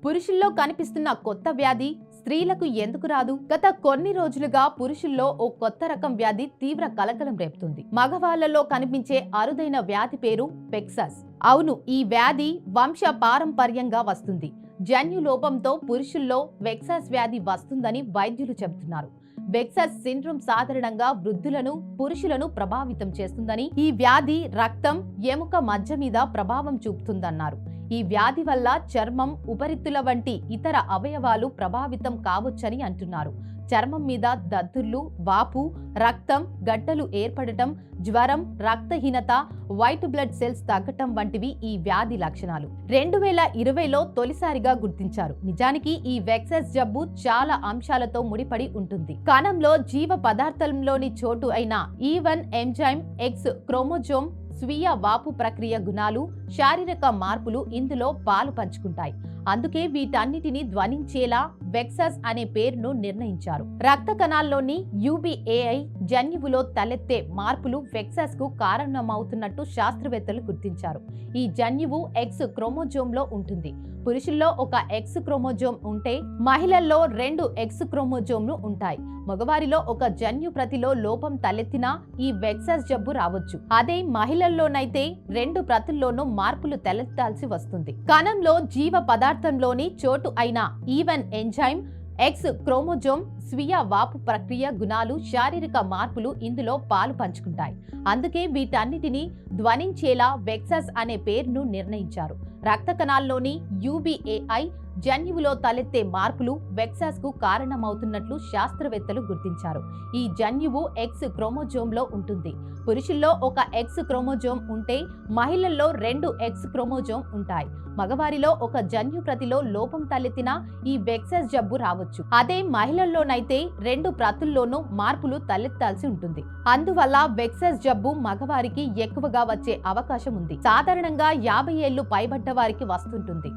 పురుషుల్లో కనిపిస్తున్న కొత్త వ్యాధి స్త్రీలకు ఎందుకు రాదు? గత కొన్ని రోజులుగా పురుషుల్లో ఓ కొత్త రకం వ్యాధి తీవ్ర కలకలం రేపుతుంది. మగవాళ్లలో కనిపించే అరుదైన వ్యాధి పేరు వెక్సస్. అవును, ఈ వ్యాధి వంశ పారంపర్యంగా వస్తుంది. జన్యు లోపంతో పురుషుల్లో వెక్సస్ వ్యాధి వస్తుందని వైద్యులు చెబుతున్నారు. వెక్సస్ సిండ్రోమ్ సాధారణంగా వృద్ధులను, పురుషులను ప్రభావితం చేస్తుందని, ఈ వ్యాధి రక్తం, ఎముక మధ్య మీద ప్రభావం చూపుతుందన్నారు. ఈ వ్యాధి వల్ల చర్మం, ఉపరితుల వంటి ఇతర అవయవాలు ప్రభావితం కావచ్చని అంటున్నారు. చర్మం మీద దద్దుర్లు, వాపు, రక్తం, గడ్డలు ఏర్పడటం, జ్వరం, రక్తహీనత, వైట్ బ్లడ్ సెల్స్ తగ్గటం వంటివి ఈ వ్యాధి లక్షణాలు. 2020లో తొలిసారిగా గుర్తించారు. నిజానికి ఈ వెక్సస్ జబ్బు చాలా అంశాలతో ముడిపడి ఉంటుంది. కణంలో జీవ పదార్థంలోని చోటు అయిన E1 ఎంజైమ్, X క్రోమోజోమ్, స్వీయ వాపు ప్రక్రియ గుణాలు, శారీరక మార్పులు ఇందులో పాలు పంచుకుంటాయి. అందుకే వీటన్నిటిని ధ్వనించేలా వెక్సస్ అనే పేరును నిర్ణయించారు. రక్త కణాల్లోని UBAI జన్యువులో తలెత్తే మార్పులు వెక్సస్ కు కారణమవుతున్నట్టు శాస్త్రవేత్తలు గుర్తించారు. ఈ జన్యువు X క్రోమోజోమ్ లో ఉంటుంది. పురుషుల్లో ఒక X క్రోమోజోమ్ ఉంటే మహిళల్లో 2 X క్రోమోజోమ్లు ఉంటాయి. మగవారిలో ఒక జన్యు ప్రతిలో లోపం తలెత్తినా ఈ వెక్సస్ జబ్బు రావచ్చు. అదే మహిళల్లోనైతే 2 ప్రతుల్లోనూ మార్పులు తలెత్తాల్సి వస్తుంది. కణంలో జీవ పదార్థంలోని చోటు అయిన E1 ఎంజైమ్, X క్రోమోజోమ్, స్వీయ వాపు ప్రక్రియ గుణాలు, శారీరక మార్పులు ఇందులో పాలు పంచుకుంటాయి. అందుకే వీటన్నిటిని ధ్వనించేలా వెక్సస్ అనే పేరును నిర్ణయించారు. రక్త కణాల్లోని UBAI జన్యువులో తలెత్తే మార్పులు వెక్సస్ కు కారణమవుతున్నట్లు శాస్త్రవేత్తలు గుర్తించారు. ఈ జన్యువు X క్రోమోజోమ్ లో ఉంటుంది. పురుషుల్లో ఒక X క్రోమోజోమ్ ఉంటే మహిళల్లో 2 X క్రోమోజోమ్ ఉంటాయి. మగవారిలో ఒక జన్యు ప్రతిలో లోపం తలెత్తినా ఈ వెక్సస్ జబ్బు రావచ్చు. అదే మహిళల్లోనైతే 2 ప్రతుల్లోనూ మార్పులు తలెత్తాల్సి ఉంటుంది. అందువల్ల వెక్సస్ జబ్బు మగవారికి ఎక్కువగా వచ్చే అవకాశం ఉంది. సాధారణంగా 50 ఏళ్లు పైబడ్డ వారికి వస్తుంటుంది.